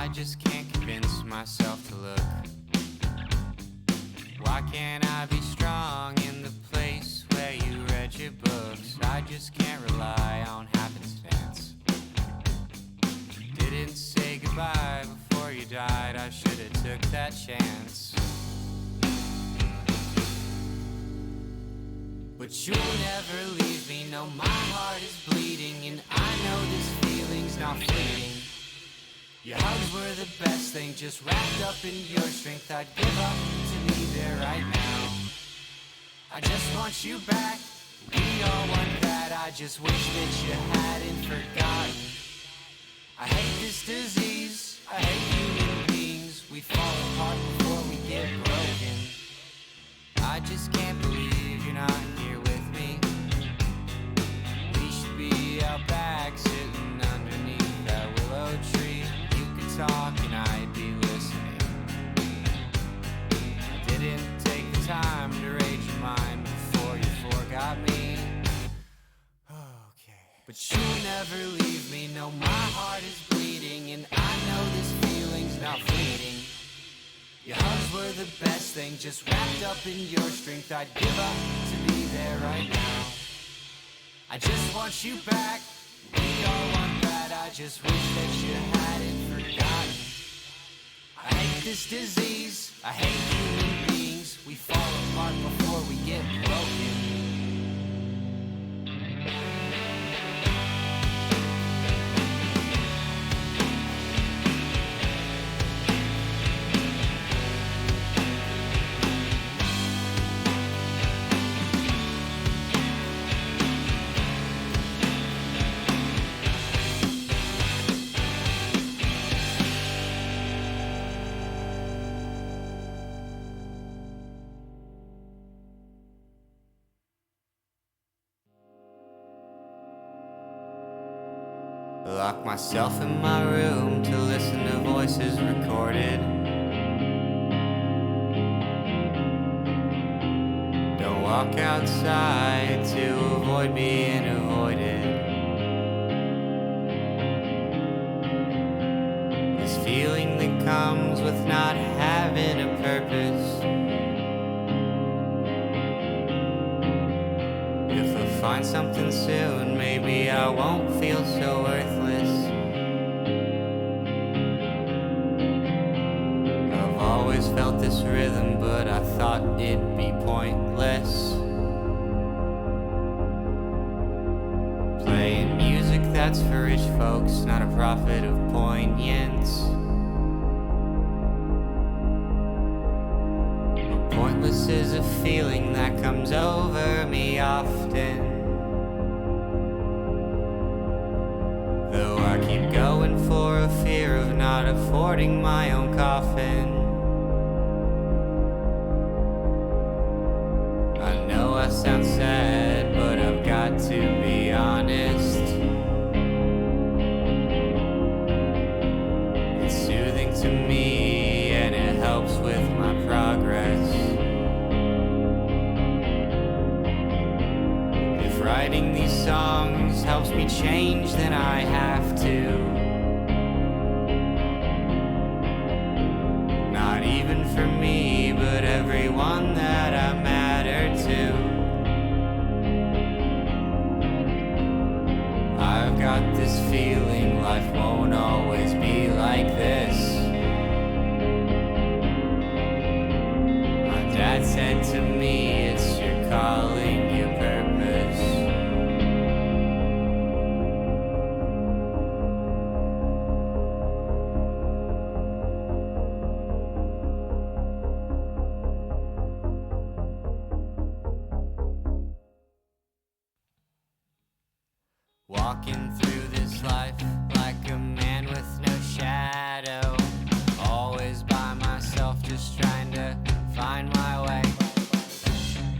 I just can't convince myself to look. Why can't I be strong in the place where you read your books? I just can't rely on happenstance. Didn't say goodbye before you died, I should've took that chance. But you'll never leave me, no, my heart is bleeding, and I know this feeling's not fleeting. Your hugs were the best thing, just wrapped up in your strength. I'd give up to be there right now. I just want you back, we all want that. I just wish that you hadn't forgotten. I hate this disease, I hate human beings. We fall apart before we get broken. I just can't believe you're not here with me. We should be out back sitting underneath that willow tree. You could talk and I'd be listening. I didn't take the time to read your mind before you forgot me. Okay. But you'll never leave me, no, my heart is bleeding, and I know this feeling's not fleeting. Your hugs were the best thing, just wrapped up in your strength. I'd give up to be there right now. I just want you back, we all want that. I just wish that you hadn't forgotten. I hate this disease, I hate human beings. We fall apart before we get broken. Lock myself in my room to listen to voices recorded. Don't walk outside to avoid being avoided. This feeling that comes with not having a purpose. If I find something soon, maybe I won't feel so worthless. I've always felt this rhythm, but I thought it'd be pointless. Playing music that's for rich folks, not a prophet of poignance. But pointless is a feeling that comes over me often. Though I keep going for a fear of not affording my own coffin. I know I sound sad, but I've got to be honest. It's soothing to me and it helps with my progress. If writing these songs helps me change, then I have to. Not even for me, but everyone that I matter to. I've got this feeling life won't always be like this. My dad said to me, it's your calling, your purpose. Walking through this life like a man with no shadow. Always by myself, just trying to find my way.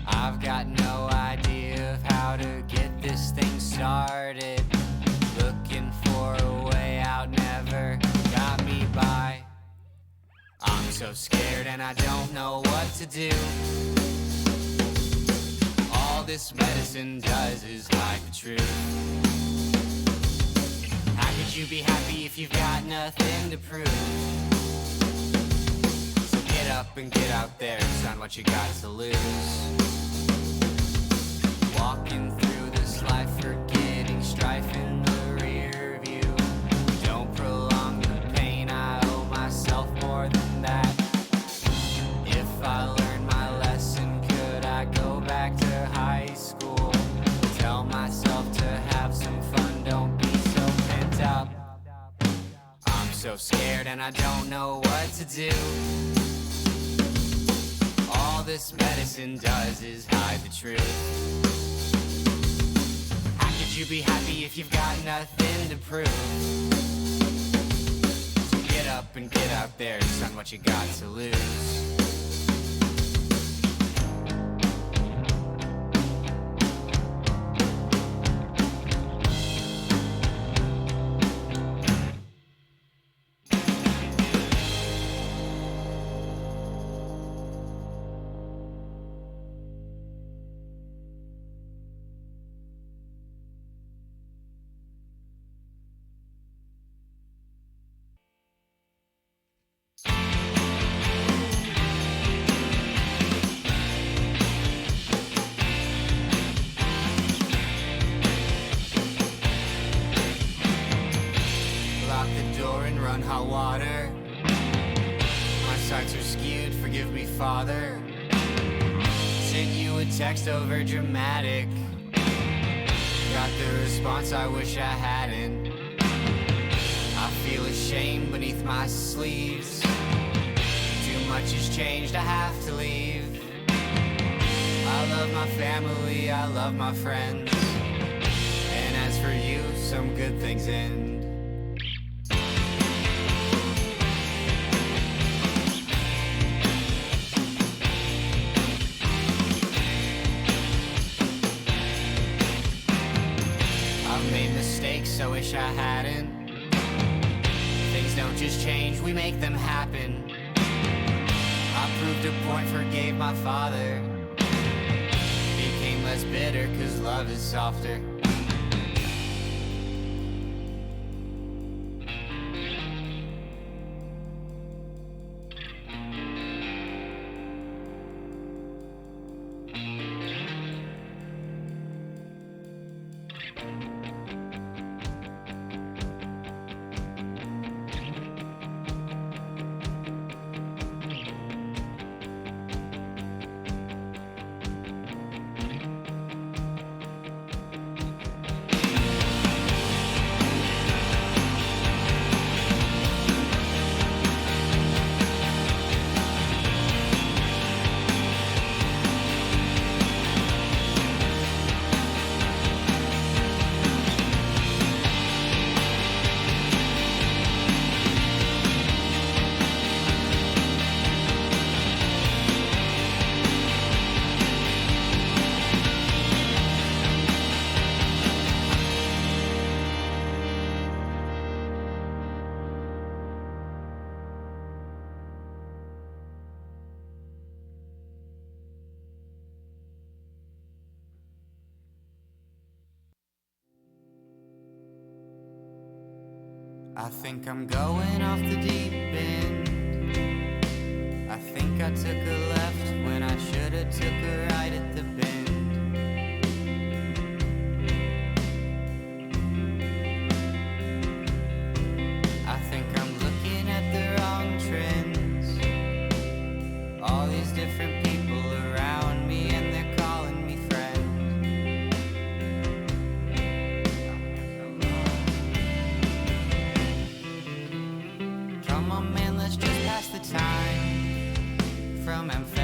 I've got no idea of how to get this thing started. Looking for a way out never got me by. I'm so scared and I don't know what to do. All this medicine does is hide the truth. I How could you be happy if you've got nothing to prove? So get up and get out there, son, what you got to lose? Walking through this life, forgetting strife in the rear view. Don't prolong the pain, I owe myself more than that. If I learned my lesson, could I go back to high school? Tell myself to have some fun, don't be so pent up. I'm so scared and I don't know what to do. All this medicine does is hide the truth. How could you be happy if you've got nothing to prove? So get up and get out there, son, what you got to lose? Hot water, my sights are skewed, forgive me, Father. Sent you a text over dramatic, got the response I wish I hadn't. I feel ashamed beneath my sleeves, too much has changed, I have to leave. I love my family, I love my friends, and as for you, some good things end. I wish I hadn't. Things don't just change, we make them happen. I proved a point, forgave my father. Became less bitter, cause love is softer. I think I'm going off the deep end. I think I took a left when I should've took a right at the bend. I think I'm looking at the wrong trends. All these different people around me and they're calling me friend. Come on man, let's just pass the time from amphetamine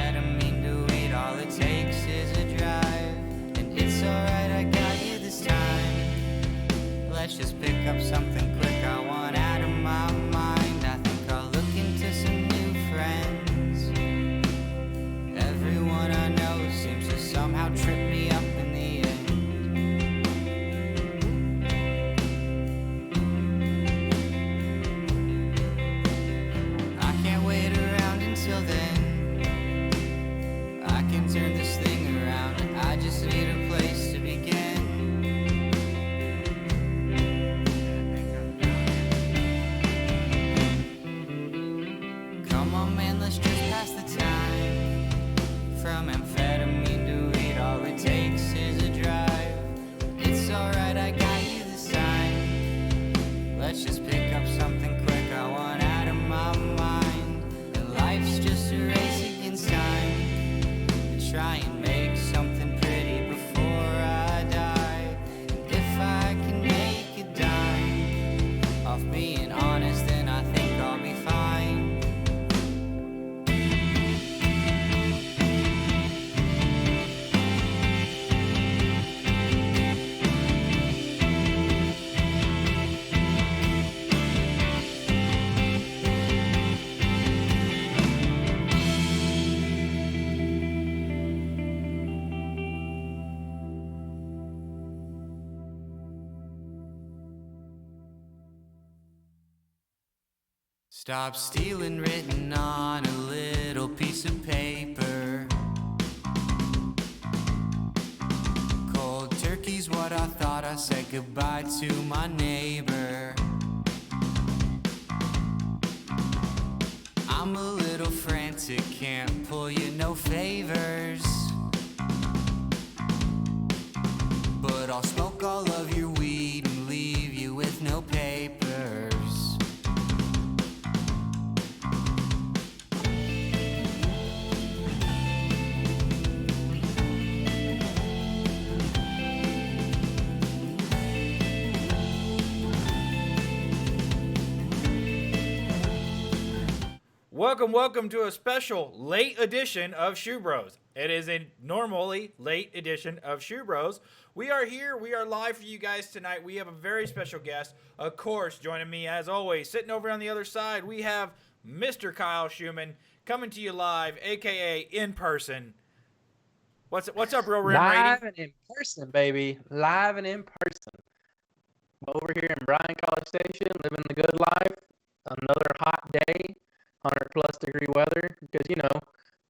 try and make something pretty before I die. And if I can make a dime off being honest, then I think I'll be fine. Stop stealing written on a little piece of paper. Cold turkey's what I thought. I said goodbye to my neighbor. I'm a little frantic, can't pull you no favors, but I'll smoke all of your weed and leave you with no papers. Welcome to a special late edition of SchuBros. It is a normally late edition of SchuBros. We are here. We are live for you guys tonight. We have a very special guest. Of course, joining me as always, sitting over on the other side, we have Mr. Kyle Schumann coming to you live, a.k.a. in person. What's up, Real Rim Live Rady? and in person, baby. Live and in person. Over here in Bryan College Station, living the good life. Another hot day, 100+ degree weather, because,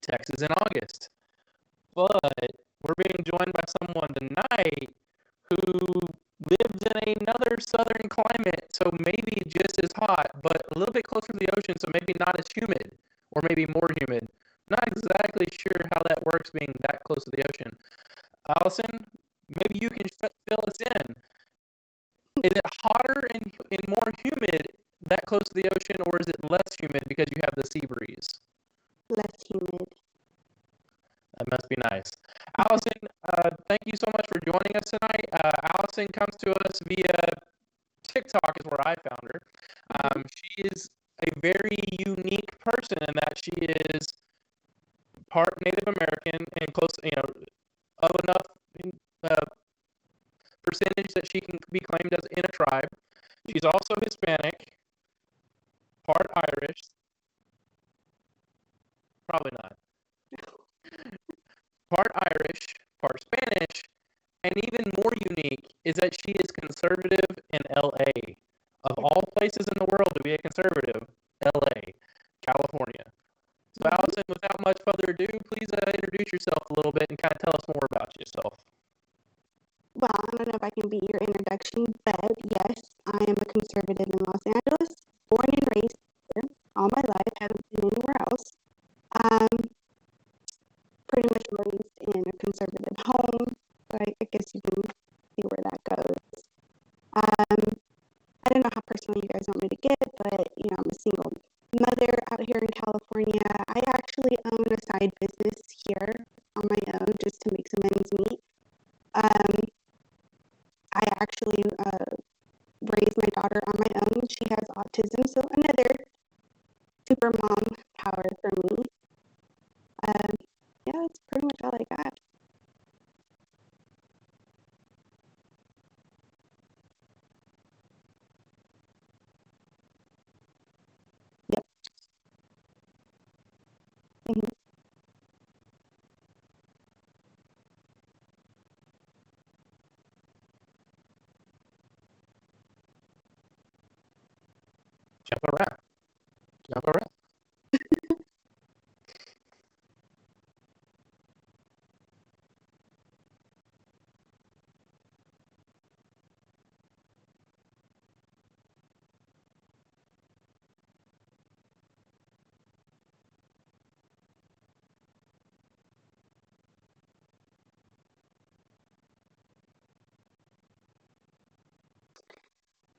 Texas in August. But we're being joined by someone tonight who lives in another southern climate, so maybe just as hot, but a little bit closer to the ocean, so maybe not as humid, or maybe more humid. Not exactly sure how that works being that close to the ocean. Allison, maybe you can fill us in. Is it hotter and more humid that close to the ocean, or is it less humid because you have the sea breeze? Less humid. That must be nice. Allison, thank you so much for joining us tonight. Allison comes to us via TikTok is where I found her. She is a very unique person in that she is part Native American and close, of enough percentage that she can be claimed as in a tribe. She's also Hispanic, part Irish. Probably not. Part Irish, part Spanish, and even more unique is that she is conservative in LA. Of all places in the world to be a conservative, LA, California. So Allison, without much further ado, please introduce yourself a little bit and kind of tell us more about yourself. Well, I don't know if I can beat your introduction, but yes, I am a conservative in Los Angeles, born and raised here all my life, haven't been anywhere else. Pretty much raised in a conservative home, so I guess you can see where that goes. I don't know how personal you guys want me to get, but, I'm a single mother out here in California. I actually own a side business here on my own just to make some ends meet. I actually raised my daughter on my own. She has autism, so another super mom power for me. Yeah, that's pretty much all I got. Yep. Mm-hmm. Jump around.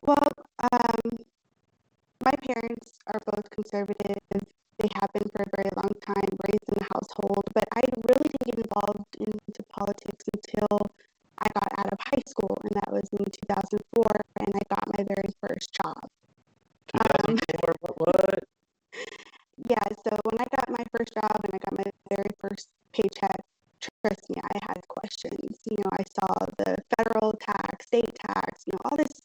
Well, my parents are both conservative. They have been for a very long time, raised in the household, but I really didn't get involved into politics until I got out of high school, and that was in 2004, and I got my very first job. 2004, what? Yeah, so when I got my first job and I got my very first paycheck, trust me, I had questions. I saw the federal tax, state tax, all this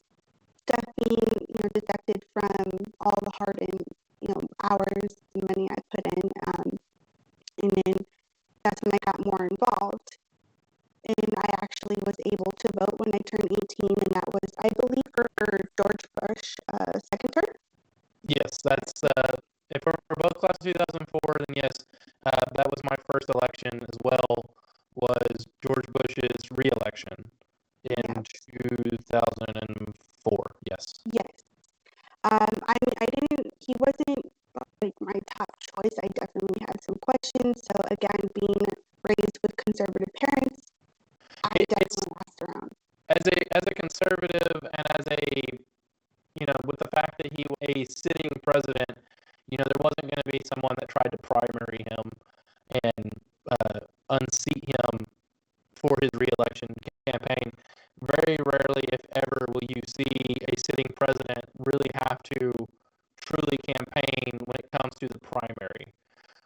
stuff being, deducted from all the hard and, hours and money I put in. And then that's when I got more involved. And I actually was able to vote when I turned 18, and that was, I believe, for George Bush, second term. Yes, that's if we're both class of 2004, then yes, that was my first election as well. Was George Bush's re-election in 2004? Yes. Yes. I mean, he wasn't like my top choice. I definitely had some questions. So again, being raised with conservative parents, I definitely asked around. As a conservative and as a, with the fact that he was a sitting president, there wasn't going to be someone that tried to primary him and unseat him for his re-election campaign. Very rarely, if ever, will you see a sitting president really have to truly campaign when it comes to the primary,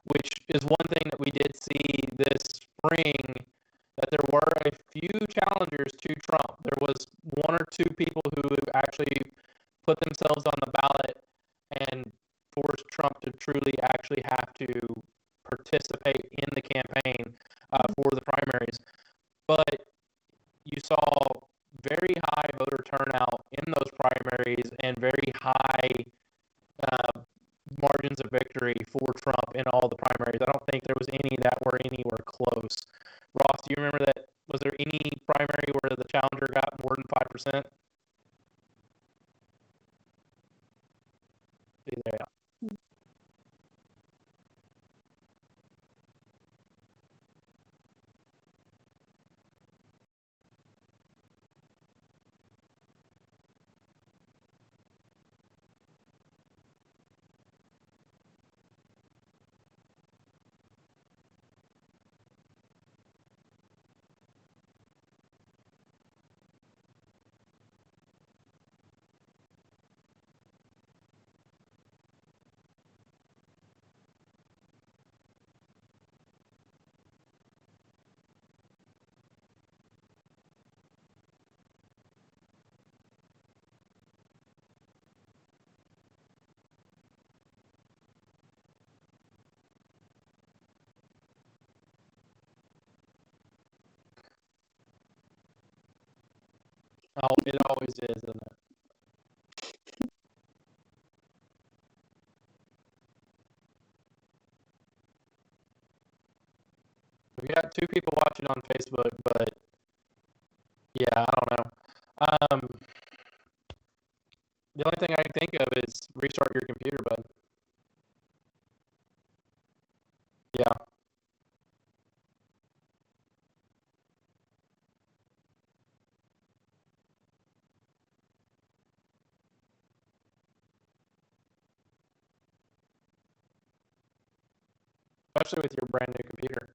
which is one thing that we did see this spring, that there were a few challengers to Trump. There was one or two people who actually put themselves on the ballot and forced Trump to truly actually have to participate in the campaign for the primaries. But you saw very high voter turnout in those primaries and very high margins of victory for Trump in all the primaries. I don't think there was any that were anywhere close. Ross, do you remember that? Was there any primary where the challenger got more than 5%? Yeah. Oh, it always is, isn't it? We got two people watching on Facebook, but yeah, I don't know. The only thing I can think of is restart your computer, bud. Yeah. Especially with your brand new computer.